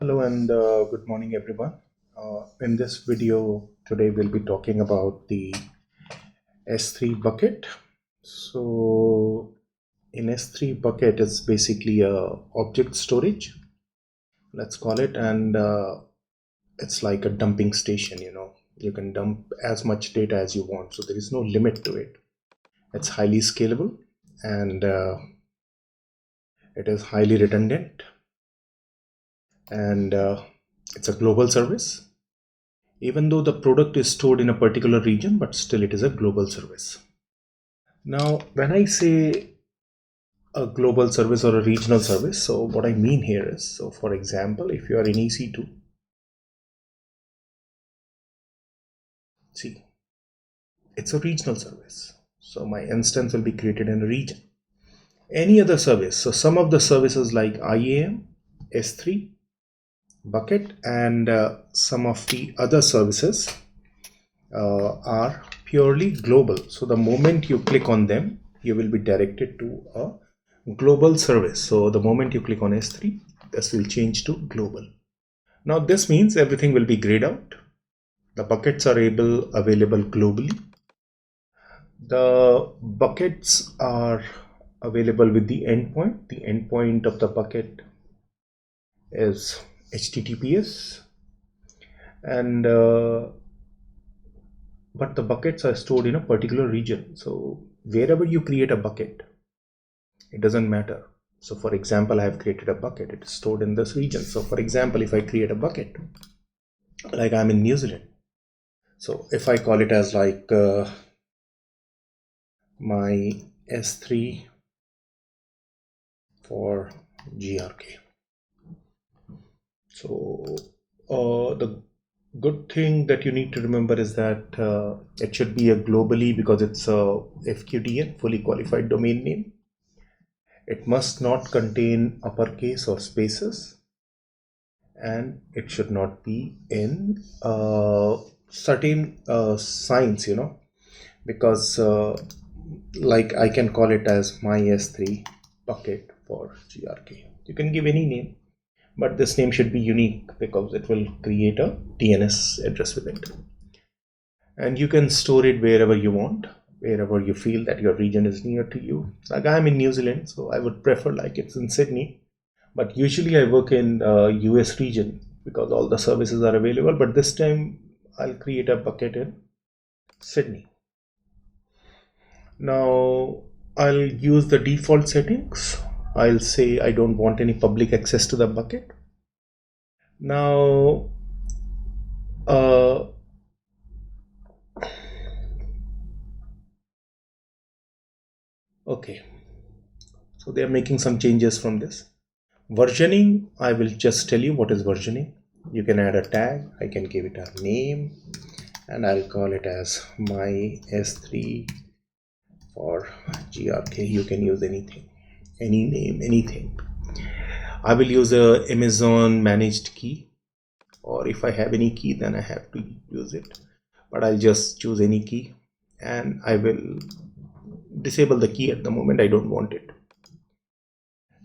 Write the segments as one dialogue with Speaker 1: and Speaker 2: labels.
Speaker 1: Hello and good morning, everyone. In this video today, we'll be talking about the S3 bucket. So, in S3 bucket is basically a object storage, let's call it, and it's like a dumping station. You can dump as much data as you want, so there is no limit to it. It's highly scalable and it is highly redundant, and it's a global service even though the product is stored in a particular region, but still it is a global service. Now, when I say a global service or a regional service, so what I mean here is, so for example, if you are in EC2, see, it's a regional service. So my instance will be created in a region. Any other service, so some of the services like IAM, S3, bucket, and some of the other services are purely global. So the moment you click on them, you will be directed to a global service. So the moment you click on S3, this will change to global. Now this means everything will be grayed out. The buckets are available globally. The buckets are available with the endpoint. The endpoint of the bucket is HTTPS, and but the buckets are stored in a particular region. So wherever you create a bucket, it doesn't matter. So for example, I have created a bucket, it is stored in this region. So for example, if I create a bucket, like I'm in New Zealand, so if I call it as like my S3 for GRK. So the good thing that you need to remember is that it should be a globally, because it's a FQDN, fully qualified domain name. It must not contain uppercase or spaces, and it should not be in certain signs, because like I can call it as my S3 bucket for GRK. You can give any name, but this name should be unique because it will create a DNS address with it. And you can store it wherever you want, wherever you feel that your region is near to you. Like I'm in New Zealand, so I would prefer like it's in Sydney, but usually I work in US region because all the services are available, but this time I'll create a bucket in Sydney. Now I'll use the default settings. I'll say I don't want any public access to the bucket. Now okay, so they are making some changes from this. Versioning, I will just tell you what is versioning. You can add a tag, I can give it a name, and I'll call it as my S3 for GRK. You can use anything, any name, anything. I will use a Amazon managed key, or if I have any key, then I have to use it, but I'll just choose any key, and I will disable the key at the moment. I don't want it,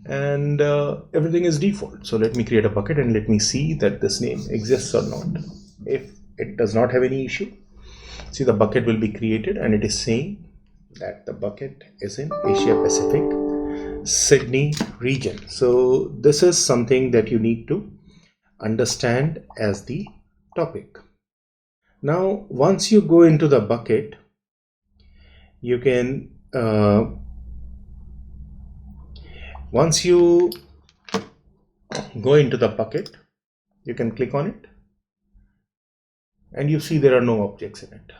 Speaker 1: and everything is default. So let me create a bucket and let me see that this name exists or not. If it does not have any issue, see, the bucket will be created and it is saying that the bucket is in Asia Pacific, Sydney region. So this is something that you need to understand as the topic. Now once you go into the bucket, you can once you go into the bucket, you can click on it and you see there are no objects in it.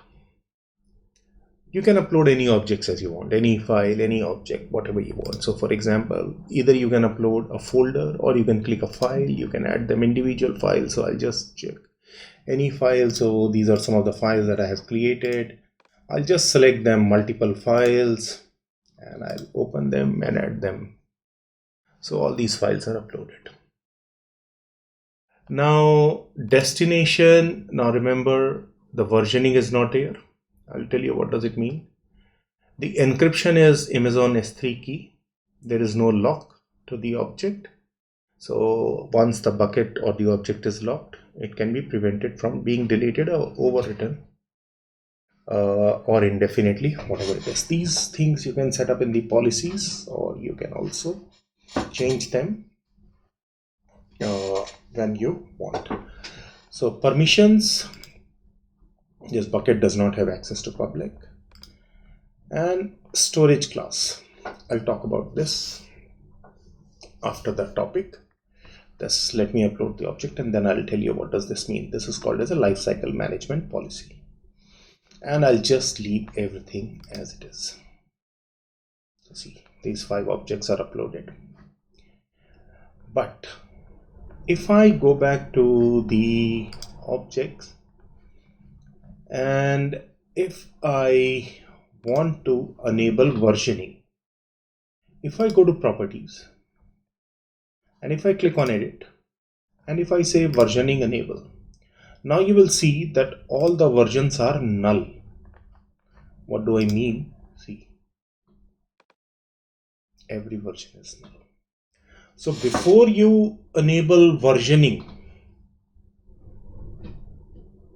Speaker 1: You can upload any objects as you want, any file, any object, whatever you want. So for example, either you can upload a folder or you can click a file, you can add them individual files. So I'll just check any file. So these are some of the files that I have created. I'll just select them, multiple files, and I'll open them and add them. So all these files are uploaded. Now destination, now remember the versioning is not here. I'll tell you what does it mean. The encryption is Amazon S3 key. There is no lock to the object. So once the bucket or the object is locked, it can be prevented from being deleted or overwritten or indefinitely, whatever it is. These things you can set up in the policies, or you can also change them when you want. So permissions, this bucket does not have access to public. And storage class, I'll talk about this after the topic. Just let me upload the object and then I'll tell you what does this mean. This is called as a lifecycle management policy. And I'll just leave everything as it is. So see, these 5 objects are uploaded. But if I go back to the objects, and if I want to enable versioning, if I go to properties and if I click on edit and if I say versioning enable, now you will see that all the versions are null. What do I mean? See, every version is null. So before you enable versioning,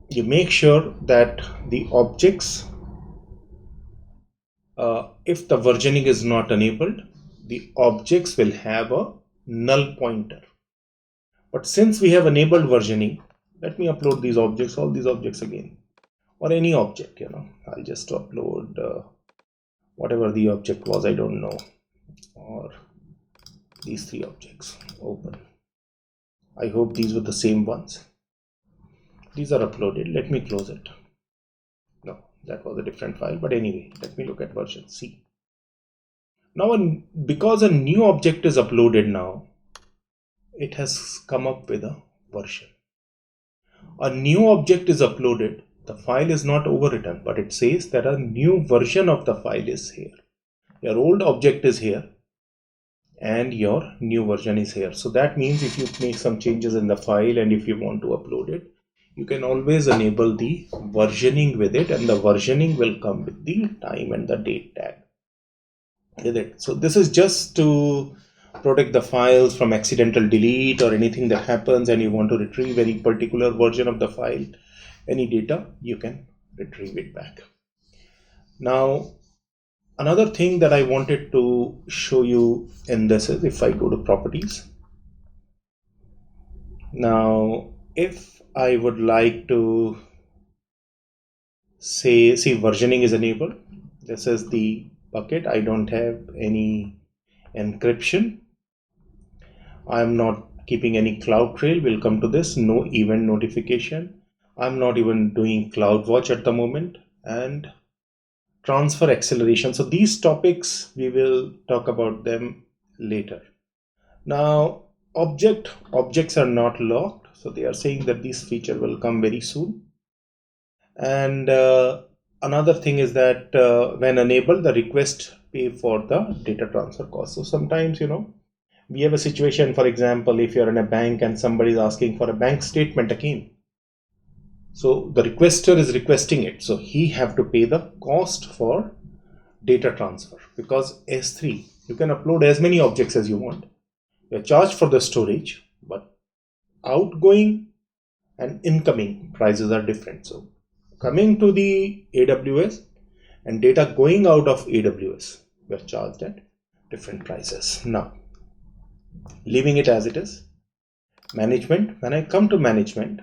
Speaker 1: you make sure that the objects, if the versioning is not enabled, the objects will have a null pointer. But since we have enabled versioning, let me upload these objects, all these objects again, or any object, I'll just upload whatever the object was, I don't know, or these 3 objects, open. I hope these were the same ones. These are uploaded. Let me close it. No, that was a different file, but anyway, let me look at version C. Now, because a new object is uploaded now, it has come up with a version. A new object is uploaded, the file is not overwritten, but it says that a new version of the file is here. Your old object is here and your new version is here. So that means if you make some changes in the file and if you want to upload it, you can always enable the versioning with it, and the versioning will come with the time and the date tag with it. So this is just to protect the files from accidental delete or anything that happens and you want to retrieve any particular version of the file, any data, you can retrieve it back. Now, another thing that I wanted to show you in this is if I go to properties. Now, if I would like to see versioning is enabled, this is the bucket. I don't have any encryption. I'm not keeping any CloudTrail. We'll come to this. No event notification. I'm not even doing CloudWatch at the moment, and transfer acceleration. So these topics, we will talk about them later. Now, objects are not locked. So they are saying that this feature will come very soon. And another thing is that when enabled, the request pay for the data transfer cost. So sometimes, we have a situation, for example, if you're in a bank and somebody is asking for a bank statement again. So the requester is requesting it. So he have to pay the cost for data transfer, because S3, you can upload as many objects as you want. You're charged for the storage, but outgoing and incoming prices are different. So coming to the AWS and data going out of AWS, we're charged at different prices. Now, leaving it as it is, management. When I come to management,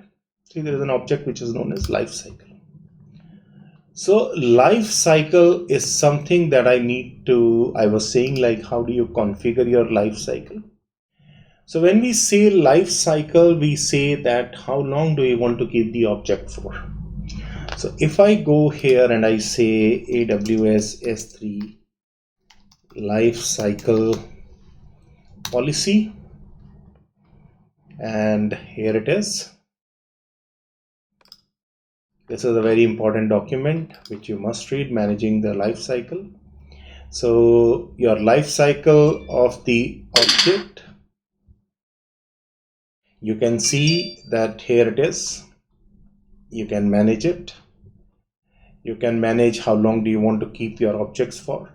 Speaker 1: see there is an object which is known as lifecycle. So lifecycle is something that I was saying, like, how do you configure your lifecycle? So when we say lifecycle, we say that how long do you want to keep the object for? So if I go here and I say AWS S3 lifecycle policy, and here it is. This is a very important document which you must read, managing the life cycle. So your life cycle of the object, you can see that here it is. You can manage it. You can manage how long do you want to keep your objects for.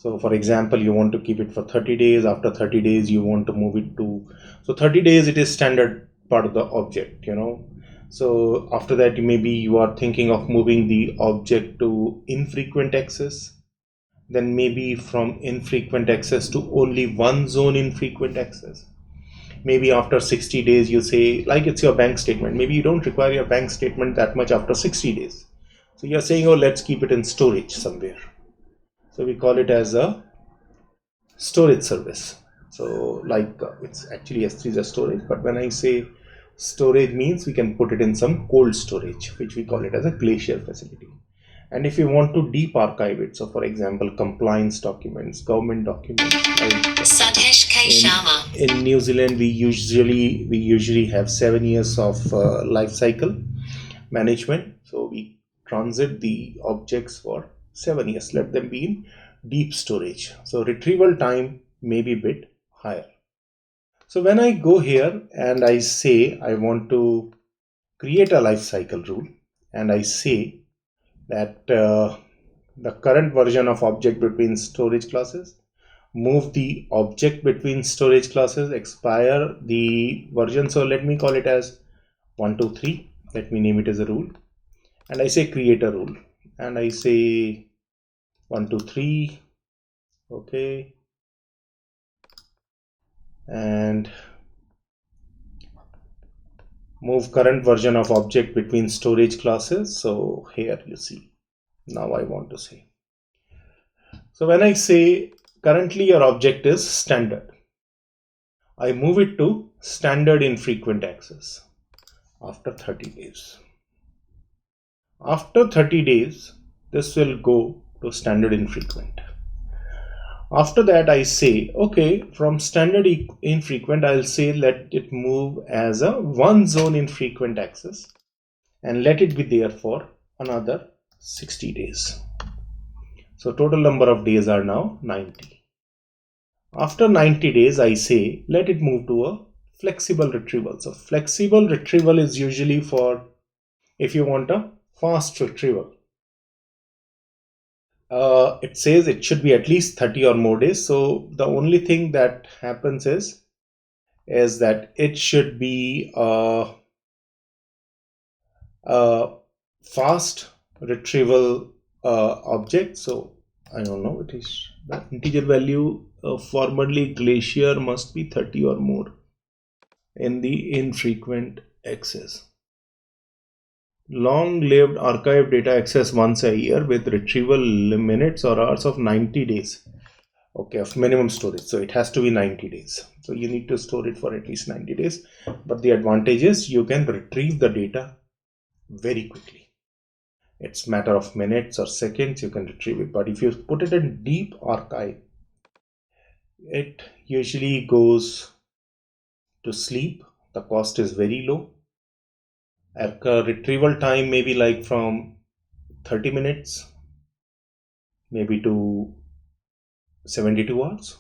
Speaker 1: So for example, you want to keep it for 30 days. After 30 days, you want to move it to, so 30 days, it is standard part of the object, So after that, maybe you are thinking of moving the object to infrequent access. Then maybe from infrequent access to only one zone infrequent access. Maybe after 60 days, you say, like it's your bank statement. Maybe you don't require your bank statement that much after 60 days. So you're saying, oh, let's keep it in storage somewhere. So we call it as a storage service. So like it's actually S3 is a storage, but when I say storage means we can put it in some cold storage, which we call it as a glacier facility. And if you want to deep archive it, so for example, compliance documents, government documents, in New Zealand, we usually have 7 years of life cycle management. So we transit the objects for 7 years, let them be in deep storage. So retrieval time may be a bit higher. So when I go here and I say I want to create a life cycle rule, and I say that the current version of object between storage classes, move the object between storage classes, expire the version. So let me call it as 123. Let me name it as a rule. And I say create a rule. And I say 123. Okay. And move current version of object between storage classes. So here you see. Now I want to say. So when I say currently your object is standard, I move it to standard infrequent access after 30 days. After 30 days, this will go to standard infrequent. After that, I say, okay, from standard infrequent, I'll say let it move as a one zone infrequent access and let it be there for another 60 days. So total number of days are now 90. After 90 days, I say let it move to a flexible retrieval. So flexible retrieval is usually for if you want a fast retrieval. It says it should be at least 30 or more days. So the only thing that happens is that it should be a fast retrieval object. So I don't know, it is the integer value formerly glacier must be 30 or more in the infrequent access. Long-lived archive data access once a year with retrieval minutes or hours of 90 days. Okay, of minimum storage. So it has to be 90 days. So you need to store it for at least 90 days. But the advantage is you can retrieve the data very quickly. It's a matter of minutes or seconds you can retrieve it. But if you put it in deep archive, it usually goes to sleep. The cost is very low. Retrieval time may be like from 30 minutes maybe to 72 hours.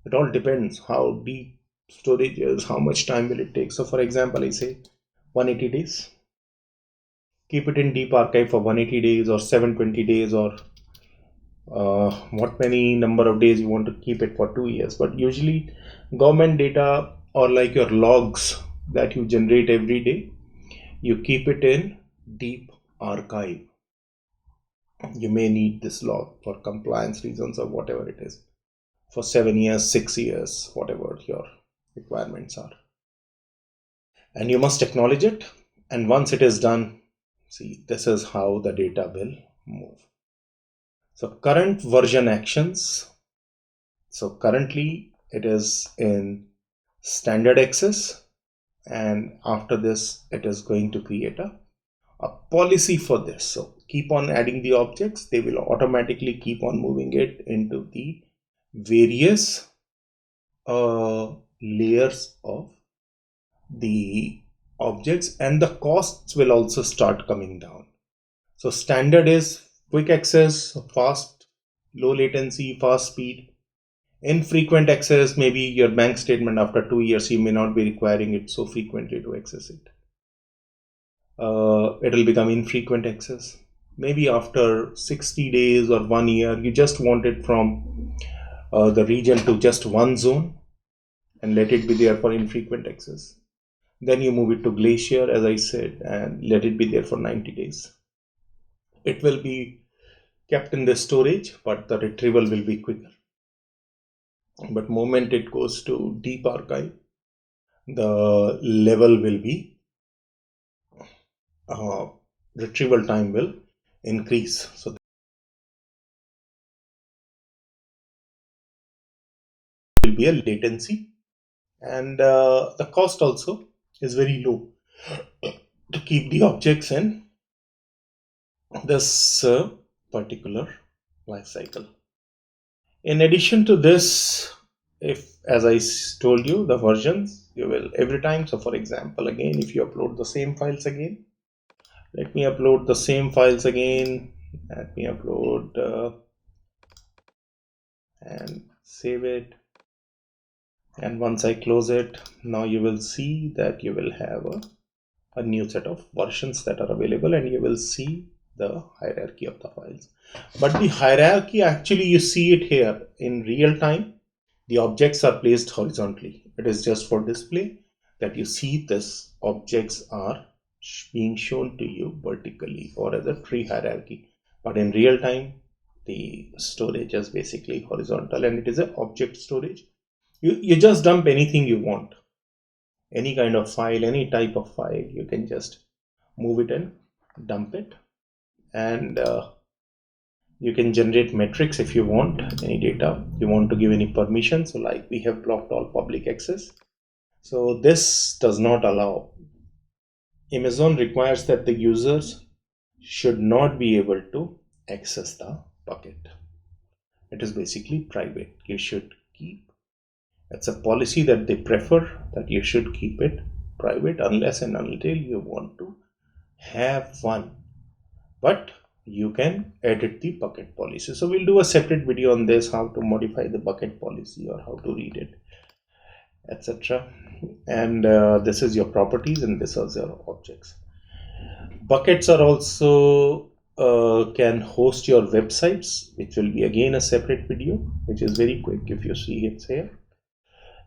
Speaker 1: It all depends how deep storage is, how much time will it take. So for example, I say 180 days. Keep it in deep archive for 180 days or 720 days or what many number of days you want to keep it for 2 years. But usually government data or like your logs that you generate every day, you keep it in deep archive. You may need this log for compliance reasons or whatever it is for 7 years, 6 years, whatever your requirements are. And you must acknowledge it. And once it is done, see, this is how the data will move. So current version actions. So currently it is in standard access. And after this, it is going to create a policy for this. So keep on adding the objects. They will automatically keep on moving it into the various layers of the objects, and the costs will also start coming down. So standard is quick access, fast, low latency, fast speed. Infrequent access, maybe your bank statement after 2 years, you may not be requiring it so frequently to access it. It will become infrequent access. maybe after 60 days or 1 year, you just want it from the region to just one zone and let it be there for infrequent access. Then you move it to Glacier, as I said, and let it be there for 90 days. It will be kept in the storage, but the retrieval will be quicker. But moment it goes to deep archive, the level will be retrieval time will increase. So there will be a latency, and the cost also is very low to keep the objects in this particular life cycle. In addition to this, if, as I told you, the versions you will every time. So for example, again, if you upload the same files again, let me upload the same files again. Let me upload and save it. And once I close it, now you will see that you will have a new set of versions that are available, and you will see the hierarchy of the files. But the hierarchy, actually you see it here in real time. The objects are placed horizontally. It is just for display that you see this objects are being shown to you vertically or as a tree hierarchy. But in real time, the storage is basically horizontal, and it is an object storage. You just dump anything you want, any kind of file, any type of file, you can just move it and dump it. And you can generate metrics if you want any data, you want to give any permission. So like we have blocked all public access. So this does not allow. Amazon requires that the users should not be able to access the bucket. It is basically private. You should keep, it's a policy that they prefer, that you should keep it private unless and until you want to have one. But you can edit the bucket policy. So we'll do a separate video on this, how to modify the bucket policy or how to read it, etc. And this is your properties, and this is your objects. Buckets are also can host your websites, which will be again a separate video, which is very quick. If you see it's here.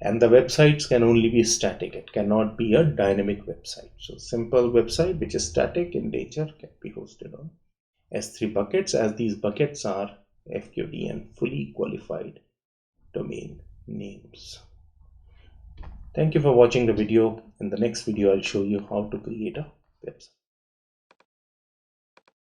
Speaker 1: And the websites can only be static. It cannot be a dynamic website. So simple website which is static in nature can be hosted on S3 buckets, as these buckets are FQD and fully qualified domain names. Thank you for watching the video. In the next video, I'll show you how to create a website.